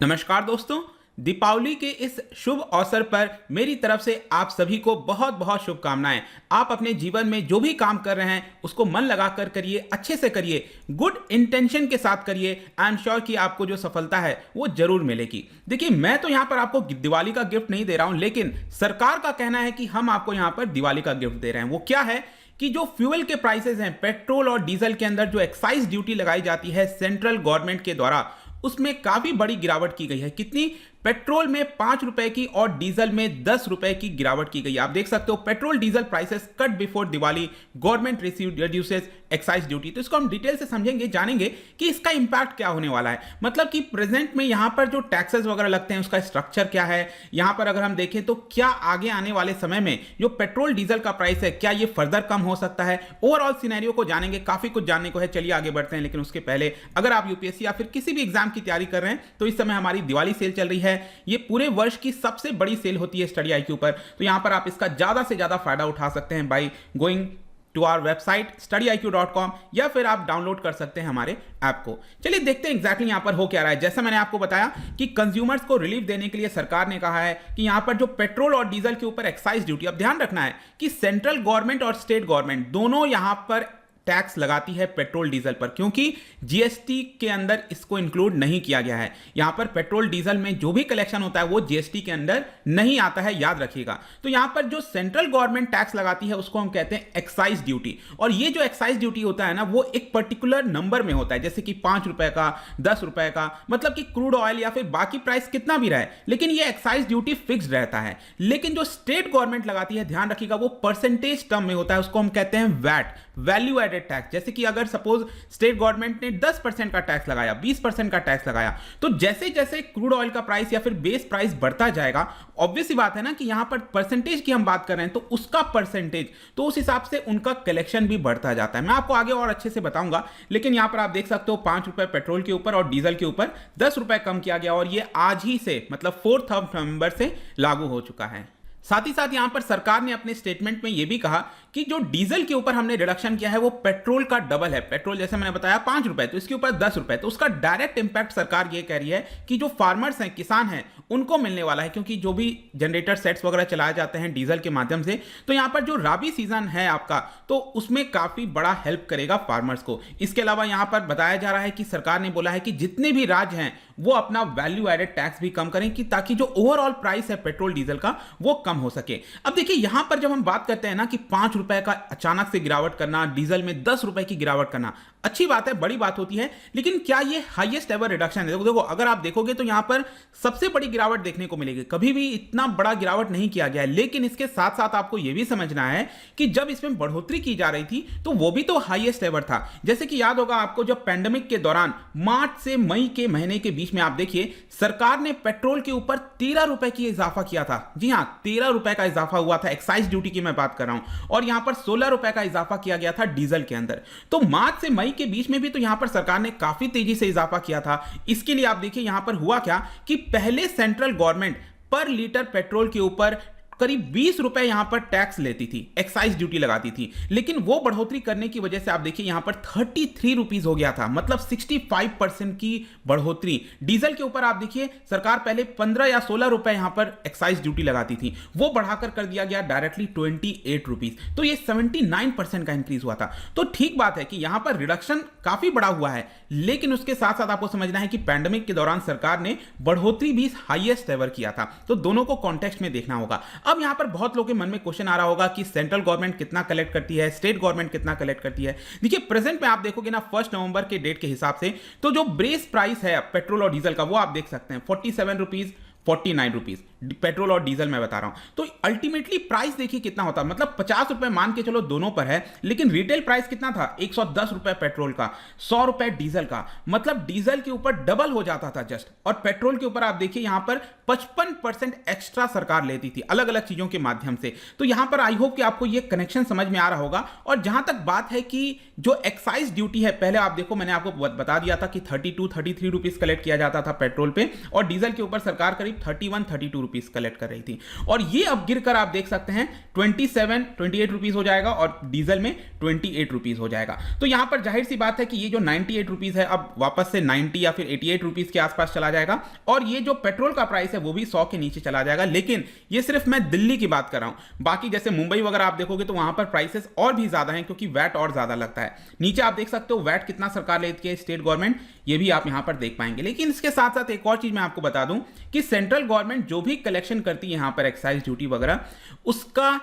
नमस्कार दोस्तों। दीपावली के इस शुभ अवसर पर मेरी तरफ से आप सभी को बहुत बहुत शुभकामनाएं। आप अपने जीवन में जो भी काम कर रहे हैं उसको मन लगाकर करिए, अच्छे से करिए, गुड इंटेंशन के साथ करिए। आई एम श्योर कि आपको जो सफलता है वो जरूर मिलेगी। देखिए, मैं तो यहाँ पर आपको दिवाली का गिफ्ट नहीं दे रहा हूँ, लेकिन सरकार का कहना है कि हम आपको यहाँ पर दिवाली का गिफ्ट दे रहे हैं। वो क्या है कि जो फ्यूल के प्राइसेस हैं, पेट्रोल और डीजल के अंदर जो एक्साइज ड्यूटी लगाई जाती है सेंट्रल गवर्नमेंट के द्वारा, उसमें काफी बड़ी गिरावट की गई है। कितनी? पेट्रोल में 5 रुपए की और डीजल में 10 रुपए की गिरावट की गई। आप देख सकते हो, petrol diesel prices cut before Diwali, government reduces excise duty. तो इसको हम डिटेल से समझेंगे, जानेंगे कि इसका इंपैक्ट क्या होने वाला है। मतलब कि प्रेजेंट में यहां पर जो टैक्सेस वगैरह लगते हैं उसका स्ट्रक्चर क्या है। यहां पर अगर हम देखें तो क्या आगे आने वाले समय में जो पेट्रोल डीजल का प्राइस है क्या ये फर्दर कम हो सकता है। ओवरऑल सिनेरियो को जानेंगे, काफी कुछ जानने को है। चलिए आगे बढ़ते हैं, लेकिन उसके पहले अगर आप यूपीएससी या फिर किसी भी एग्जाम की तैयारी कर रहे हैं तो इस समय हमारी दिवाली सेल चल रही है। ये पूरे वर्ष की सबसे बड़ी सेल होती है स्टडी आईक्यू पर। तो यहां पर आप इसका ज्यादा से ज्यादा फायदा उठा सकते हैं by going to our website studiiq.com, या फिर आप डाउनलोड कर सकते हैं हमारे ऐप को। चलिए देखते हैं एग्जैक्टली यहां पर हो क्या रहा है। जैसा मैंने आपको बताया कि कंज्यूमर्स को रिलीफ देने के लिए सरकार ने कहा है कि यहां पर जो पेट्रोल और डीजल के ऊपर एक्साइज ड्यूटी, अब ध्यान रखना है कि सेंट्रल गवर्नमेंट और स्टेट गवर्नमेंट दोनों यहां पर टैक्स लगाती है पेट्रोल डीजल पर, क्योंकि जीएसटी के अंदर इसको इंक्लूड नहीं किया गया है। यहां पर पेट्रोल डीजल में जो भी कलेक्शन होता है वो जीएसटी के अंदर नहीं आता है, याद रखिएगा। तो यहां पर जो सेंट्रल गवर्नमेंट टैक्स लगाती है उसको हम कहते हैं एक्साइज ड्यूटी। और ये जो एक्साइज ड्यूटी होता है ना, वो एक पर्टिकुलर नंबर में होता है, जैसे कि 5 रुपए का, 10 रुपए का, मतलब कि क्रूड ऑयल या फिर बाकी प्राइस कितना भी रहे, लेकिन ये एक्साइज ड्यूटी फिक्स्ड रहता है। लेकिन जो स्टेट गवर्नमेंट लगाती है, ध्यान रखिएगा, वो परसेंटेज टर्म में होता है, उसको हम कहते हैं वैट, वैल्यू एडेड टैक्स। जैसे कि अगर सपोज स्टेट गवर्नमेंट ने 10% का टैक्स लगाया, 20% का टैक्स लगाया, तो जैसे जैसे क्रूड ऑयल का प्राइस या फिर बेस प्राइस बढ़ता जाएगा, ऑब्वियस सी बात है ना कि यहां पर परसेंटेज की हम बात कर रहे हैं, तो उसका परसेंटेज, तो उस हिसाब से उनका कलेक्शन भी बढ़ता जाता है। मैं आपको आगे और अच्छे से बताऊंगा, लेकिन यहां पर आप देख सकते हो 5 रुपए पेट्रोल के ऊपर और डीजल के ऊपर 10 रुपए कम किया गया, और ये आज ही से मतलब 4 नवंबर से लागू हो चुका है। साथ ही साथ यहां पर सरकार ने अपने स्टेटमेंट में यह भी कहा कि जो डीजल के ऊपर हमने रिडक्शन किया है वो पेट्रोल का डबल है। पेट्रोल जैसे मैंने बताया 5 रुपए, तो इसके ऊपर 10 रुपए, तो उसका डायरेक्ट इंपैक्ट सरकार ये कह रही है कि जो फार्मर्स हैं, किसान हैं, उनको मिलने वाला है। क्योंकि जो भी जनरेटर सेट्स वगैरह चलाए जाते हैं डीजल के माध्यम से, तो यहां पर जो राबी सीजन है आपका, तो उसमें काफी बड़ा हेल्प करेगा फार्मर्स को। इसके अलावा यहां पर बताया जा रहा है कि सरकार ने बोला है कि जितने भी राज्य हैं वो अपना वैल्यू एडेड टैक्स भी कम करें, कि ताकि जो ओवरऑल प्राइस है पेट्रोल डीजल का वो कम हो सके। अब देखिए यहां पर जब हम बात करते हैं ना कि 5 रुपए का अचानक से गिरावट करना, डीजल में 10 रुपए की गिरावट करना, अच्छी बात है, बड़ी बात होती है, लेकिन क्या ये हाईएस्ट एवर रिडक्शन है? देखो अगर आप देखोगे तो यहां पर सबसे बड़ी गिरावट देखने को मिलेगी। कभी भी इतना बड़ा गिरावट नहीं किया गया है। लेकिन इसके साथ साथ आपको यह भी समझना है कि जब इसमें बढ़ोतरी की जा रही थी तो वो भी तो हाईएस्ट एवर था। जैसे कि याद होगा आपको, जब पैंडेमिक के दौरान मार्च से मई के महीने के बीच में आप देखिए सरकार ने पेट्रोल के ऊपर 13 रुपए की इजाफा किया था। जी हां, 13 रुपए का इजाफा हुआ था, एक्साइज ड्यूटी की मैं बात कर रहा हूं। और यहां पर 16 रुपए का इजाफा किया गया था डीजल के अंदर। तो मार्च से मई के बीच में भी तो यहां पर सरकार ने काफी तेजी से इजाफा किया था। इसके लिए आप देखिए यहां पर हुआ क्या कि पहले सेंट्रल गवर्नमेंट पर लीटर पेट्रोल के ऊपर करीब 20 रुपए यहां पर टैक्स लेती थी, एक्साइज ड्यूटी लगाती थी। लेकिन वो बढ़ोतरी करने की वजह से आप देखिए यहां पर 33 रुपीज हो गया था, मतलब 65% की बढ़ोतरी। डीजल के ऊपर आप देखिए सरकार पहले 15 या 16 रुपए यहां पर एक्साइज ड्यूटी लगाती थी, वो बढ़ाकर कर दिया गया डायरेक्टली 28 रुपीज। तो ये 79% का इंक्रीज हुआ था। तो ठीक बात है कि यहां पर रिडक्शन काफी बड़ा हुआ है, लेकिन उसके साथ साथ आपको समझना है कि पैंडेमिक के दौरान सरकार ने बढ़ोतरी भी हाईएस्ट एवर किया था। तो दोनों को कॉन्टेक्स्ट में देखना होगा। अब यहां पर बहुत लोगों के मन में क्वेश्चन आ रहा होगा कि सेंट्रल गवर्नमेंट कितना कलेक्ट करती है, स्टेट गवर्नमेंट कितना कलेक्ट करती है। देखिए प्रेजेंट में आप देखोगे ना 1 नवंबर के डेट के हिसाब से, तो जो बेस प्राइस है पेट्रोल और डीजल का वो आप देख सकते हैं 47 रुपीज, 49 रुपीज पेट्रोल और डीजल मैं बता रहा हूं। तो अल्टीमेटली प्राइस देखिए कितना होता है, मतलब 50 रुपए मान के चलो दोनों पर है, लेकिन रिटेल प्राइस कितना था 110 रुपए पेट्रोल का, 100 रुपए डीजल का। मतलब डीजल के ऊपर डबल हो जाता था जस्ट, और पेट्रोल के ऊपर आप देखिए यहां पर 55% एक्स्ट्रा सरकार लेती थी अलग अलग चीजों के माध्यम से। तो यहां पर आई होप कि आपको यह कनेक्शन समझ में आ रहा होगा। और जहां तक बात है कि जो एक्साइज ड्यूटी है, पहले आप देखो मैंने आपको बता दिया था कि 32-33 रुपीज कलेक्ट किया जाता था पेट्रोल पे, और डीजल के ऊपर सरकार करीब 31-32 रुपीज रुपीज कलेक्ट कर रही थी, और ये अब गिरकर आप देख सकते हैं 28 रुपीज हो जाएगा और डीजल में 28 रुपीज हो जाएगा। तो यहां पर जाहिर सी बात है कि ये जो 98 रुपीज है अब वापस से 90 या फिर 88 रुपीज के आसपास चला जाएगा, और ये जो पेट्रोल का प्राइस है वो भी 100 के नीचे चला जाएगा। लेकिन ये सिर्फ मैं दिल्ली की बात कर रहा हूं, बाकी जैसे मुंबई वगैरह आप देखोगे तो वहां पर प्राइसेस और भी ज्यादा हैं, क्योंकि वैट और ज्यादा लगता है। नीचे आप देख सकते हो वैट कितना सरकार लेती है, स्टेट गवर्नमेंट, ये भी आप यहां पर देख पाएंगे। लेकिन इसके साथ साथ एक और चीज मैं आपको बता दूं कि सेंट्रल गवर्नमेंट जो भी कलेक्शन करती है यहां पर एक्साइज ड्यूटी वगैरह, उसका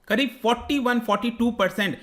करीब 41-42%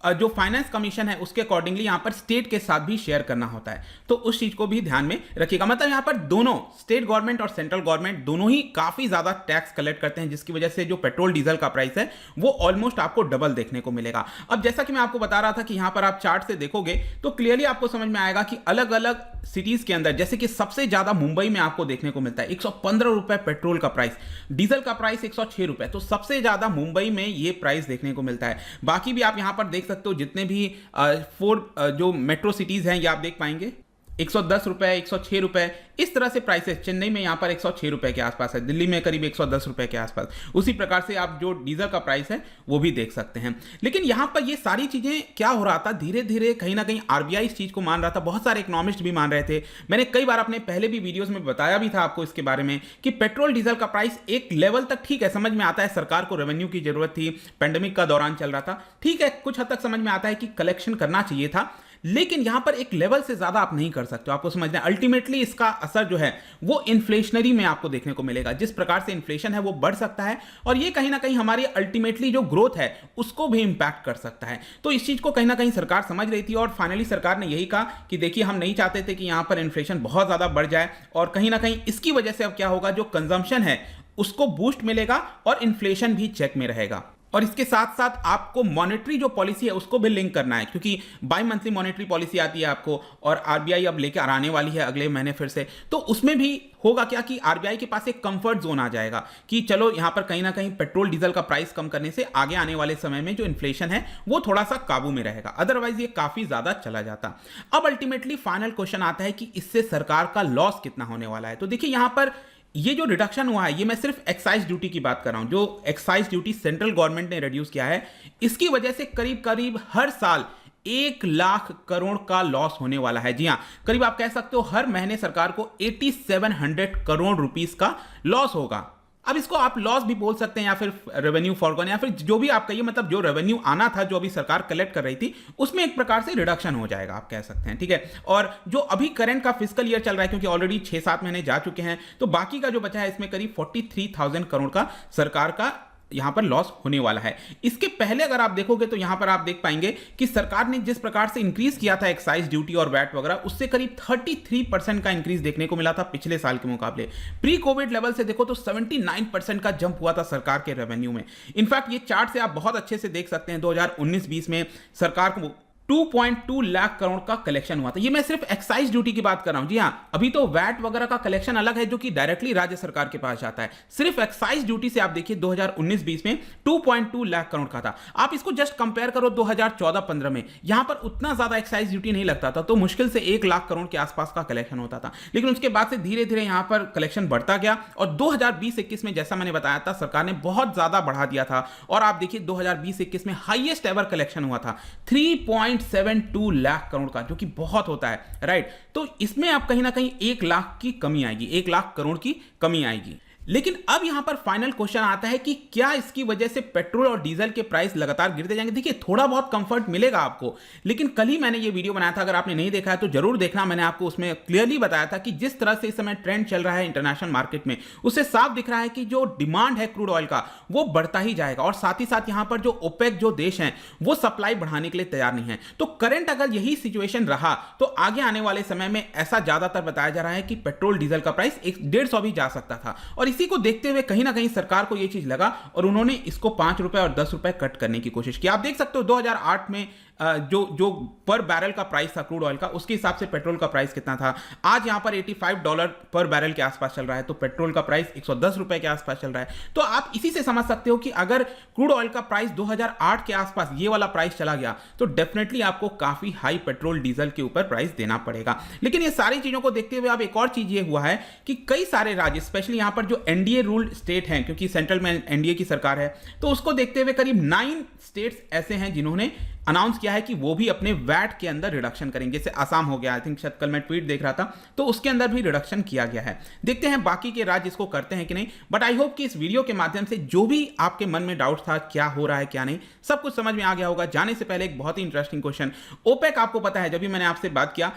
जो फाइनेंस कमीशन है उसके अकॉर्डिंगली यहां पर स्टेट के साथ भी शेयर करना होता है। तो उस चीज को भी ध्यान में रखिएगा। मतलब यहां पर दोनों स्टेट गवर्नमेंट और सेंट्रल गवर्नमेंट दोनों ही काफी ज्यादा टैक्स कलेक्ट करते हैं, जिसकी वजह से जो पेट्रोल डीजल का प्राइस है वो ऑलमोस्ट आपको डबल देखने को मिलेगा। अब जैसा कि मैं आपको बता रहा था कि यहां पर आप चार्ट से देखोगे तो क्लियरली आपको समझ में आएगा कि अलग अलग सिटीज के अंदर, जैसे कि सबसे ज्यादा मुंबई में आपको देखने को मिलता है 115 रुपए पेट्रोल का प्राइस, डीजल का प्राइस 106 रुपए, तो सबसे ज्यादा मुंबई में ये प्राइस देखने को मिलता है। बाकी भी आप यहां पर देख सकते हो जितने भी जो मेट्रो सिटीज हैं ये आप देख पाएंगे 110 रुपए, 106 रुपए, इस तरह से प्राइसेस। चेन्नई में यहां पर 106 रुपए के आसपास है, दिल्ली में करीब 110 रुपए के आसपास। उसी प्रकार से आप जो डीजल का प्राइस है वो भी देख सकते हैं। लेकिन यहां पर ये सारी चीजें क्या हो रहा था, धीरे धीरे कहीं ना कहीं आरबीआई इस चीज को मान रहा था, बहुत सारे इकोनॉमिस्ट भी मान रहे थे। मैंने कई बार अपने पहले भी वीडियोस में बताया भी था आपको इसके बारे में कि पेट्रोल डीजल का प्राइस एक लेवल तक ठीक है, समझ में आता है, सरकार को रेवेन्यू की जरूरत थी, पेंडेमिक का दौरान चल रहा था, ठीक है, कुछ हद तक समझ में आता है कि कलेक्शन करना चाहिए था। लेकिन यहां पर एक लेवल से ज्यादा आप नहीं कर सकते हो, आपको समझना है। अल्टीमेटली इसका असर जो है वो इन्फ्लेशनरी में आपको देखने को मिलेगा। जिस प्रकार से इन्फ्लेशन है वो बढ़ सकता है, और ये कहीं ना कहीं हमारी अल्टीमेटली जो ग्रोथ है उसको भी इंपैक्ट कर सकता है। तो इस चीज को कहीं ना कहीं सरकार समझ रही थी, और फाइनली सरकार ने यही कहा कि देखिए हम नहीं चाहते थे कि यहां पर इन्फ्लेशन बहुत ज्यादा बढ़ जाए, और कहीं ना कहीं इसकी वजह से अब क्या होगा, जो कंजम्पशन है उसको बूस्ट मिलेगा और इन्फ्लेशन भी चेक में रहेगा। और इसके साथ साथ आपको मॉनेटरी जो पॉलिसी है उसको भी लिंक करना है, क्योंकि बाई मंथली मॉनेटरी पॉलिसी आती है आपको, और आरबीआई अब लेकर आने वाली है अगले महीने फिर से। तो उसमें भी होगा क्या कि आरबीआई के पास एक कंफर्ट जोन आ जाएगा कि चलो यहां पर कहीं ना कहीं पेट्रोल डीजल का प्राइस कम करने से आगे आने वाले समय में जो इन्फ्लेशन है वो थोड़ा सा काबू में रहेगा, अदरवाइज ये काफी ज्यादा चला जाता। अब अल्टीमेटली फाइनल क्वेश्चन आता है कि इससे सरकार का लॉस कितना होने वाला है। तो देखिए यहां पर ये जो रिडक्शन हुआ है, ये मैं सिर्फ एक्साइज ड्यूटी की बात कर रहा हूं, जो एक्साइज ड्यूटी सेंट्रल गवर्नमेंट ने रिड्यूस किया है, इसकी वजह से करीब करीब हर साल 1 लाख करोड़ का लॉस होने वाला है। जी हां, करीब आप कह सकते हो हर महीने सरकार को 8700 करोड़ रुपीस का लॉस होगा। अब इसको आप लॉस भी बोल सकते हैं या फिर रेवेन्यू फॉरगॉन, या फिर जो भी आप कहिए, मतलब जो रेवेन्यू आना था, जो अभी सरकार कलेक्ट कर रही थी, उसमें एक प्रकार से रिडक्शन हो जाएगा, आप कह सकते हैं, ठीक है। और जो अभी करंट का फिस्कल ईयर चल रहा है, क्योंकि ऑलरेडी 6-7 महीने जा चुके हैं, तो बाकी का जो बचा है इसमें करीब 43,000 करोड़ का सरकार का यहां पर लॉस होने वाला है। इसके पहले अगर आप देखोगे तो यहां पर आप देख पाएंगे कि सरकार ने जिस प्रकार से इंक्रीज किया था एक्साइज ड्यूटी और वैट वगैरह, उससे करीब 33% का इंक्रीज देखने को मिला था पिछले साल के मुकाबले। प्री कोविड लेवल से देखो तो 79% का जंप हुआ था सरकार के रेवेन्यू में। इनफैक्ट ये चार्ट से आप बहुत अच्छे से देख सकते हैं 2019-20 में सरकार को 2.2 लाख करोड़ का कलेक्शन हुआ था। ये मैं सिर्फ एक्साइज ड्यूटी की बात कर रहा हूं। जी हां, अभी तो वैट वगैरह का कलेक्शन अलग है जो कि डायरेक्टली राज्य सरकार के पास जाता है। सिर्फ एक्साइज ड्यूटी से आप देखिए 2019-20 में 2.2 लाख करोड़ का था। आप इसको जस्ट कंपेयर करो 2014-15 में, यहां पर उतना ज्यादा एक्साइज ड्यूटी नहीं लगता था, तो मुश्किल से 1 लाख करोड़ के आसपास का कलेक्शन होता था। लेकिन उसके बाद से धीरे धीरे यहां पर कलेक्शन बढ़ता गया, और 2020-21 में जैसा मैंने बताया था सरकार ने बहुत ज्यादा बढ़ा दिया था, और आप देखिए 2020-21 में हाईएस्ट एवर कलेक्शन हुआ था 3.72 लाख करोड़ का, जो कि बहुत होता है, राइट। तो इसमें आप कहीं ना कहीं 1 लाख की कमी आएगी, 1 लाख करोड़ की कमी आएगी। लेकिन अब यहां पर फाइनल क्वेश्चन आता है कि क्या इसकी वजह से पेट्रोल और डीजल के प्राइस लगातार गिरते जाएंगे। देखिए थोड़ा बहुत कंफर्ट मिलेगा आपको, लेकिन कल ही मैंने ये वीडियो बनाया था, अगर आपने नहीं देखा है तो जरूर देखना। मैंने आपको उसमें क्लियरली बताया था कि जिस तरह से इस समय ट्रेंड चल रहा है इंटरनेशनल मार्केट में, उससे साफ दिख रहा है कि जो डिमांड है क्रूड ऑयल का वो बढ़ता ही जाएगा, और साथ ही साथ यहां पर जो ओपेक जो देश हैं वो सप्लाई बढ़ाने के लिए तैयार नहीं है। तो करंट अगर यही सिचुएशन रहा तो आगे आने वाले समय में ऐसा ज्यादातर बताया जा रहा है कि पेट्रोल डीजल का प्राइस 150 भी जा सकता था, और इसी को देखते हुए कहीं ना कहीं सरकार को यह चीज लगा और उन्होंने इसको 5 रुपए और 10 रुपए कट करने की कोशिश की। आप देख सकते हो 2008 में जो जो पर बैरल का प्राइस था क्रूड ऑयल का, उसके हिसाब से पेट्रोल का प्राइस कितना था। आज यहां पर $85 पर बैरल के आसपास चल रहा है, तो पेट्रोल का प्राइस 110 रुपए के आसपास चल रहा है। तो आप इसी से समझ सकते हो कि अगर क्रूड ऑयल का प्राइस 2008 के आसपास ये वाला प्राइस चला गया तो डेफिनेटली आपको काफी हाई पेट्रोल डीजल के ऊपर प्राइस देना पड़ेगा। लेकिन ये सारी चीजों को देखते हुए अब एक और चीज ये हुआ है कि कई सारे राज्य, स्पेशली यहां पर जो एनडीए रूल्ड स्टेट हैं, क्योंकि सेंट्रल में एनडीए की सरकार है, तो उसको देखते हुए करीब 9 स्टेट्स ऐसे हैं जिन्होंने अनाउंस किया है कि वो भी अपने वैट के अंदर रिडक्शन करेंगे। जैसे असम हो गया, आई थिंक शायद कल मैं ट्वीट देख रहा था, तो उसके अंदर भी रिडक्शन किया गया है। देखते हैं बाकी के राज्य इसको करते हैं कि नहीं, बट आई होप कि इस वीडियो के माध्यम से जो भी आपके मन में डाउट था क्या हो रहा है क्या नहीं, सब कुछ समझ में आ गया होगा। जाने से पहले एक बहुत ही इंटरेस्टिंग क्वेश्चन, ओपेक आपको पता है, जब भी मैंने आपसे बात किया,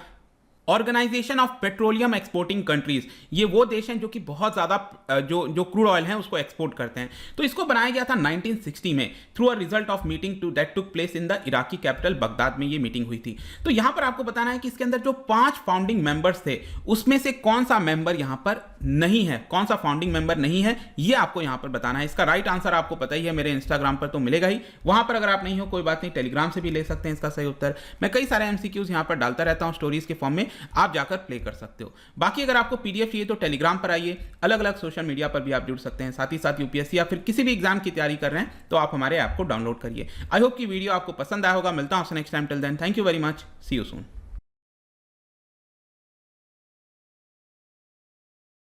organisation of petroleum exporting countries, ये वो देश हैं जो कि बहुत ज्यादा जो क्रूड ऑयल है उसको एक्सपोर्ट करते हैं। तो इसको बनाया गया था 1960 में through a result of meeting to that took place in the Iraqi capital Baghdad में ये मीटिंग हुई थी। तो यहां पर आपको बताना है कि इसके अंदर जो 5 फाउंडिंग मेंबर्स थे उसमें से कौन सा मेंबर यहां पर नहीं है, कौन सा फाउंडिंग मेंबर नहीं है, ये आपको यहां पर बताना है। इसका राइट आंसर आपको पता ही है, मेरे इंस्टाग्राम पर तो मिलेगा ही, वहां पर अगर आप नहीं हो कोई बात नहीं, टेलीग्राम से भी ले सकते हैं इसका सही उत्तर। मैं कई सारे एमसीक्यूज यहां पर डालता रहता हूं स्टोरीज के फॉर्म में, आप जाकर प्ले कर सकते हो। बाकी अगर आपको पीडीएफ चाहिए तो टेलीग्राम पर आइए, अलग अलग सोशल मीडिया पर भी आप जुड़ सकते हैं। साथ ही साथ यूपीएससी या फिर किसी भी एग्जाम की तैयारी कर रहे हैं तो आप हमारे ऐप को डाउनलोड करिए। आई होप कि वीडियो आपको पसंद आया होगा। मिलता हूं आपसे next time, till then thank you very much, see you soon.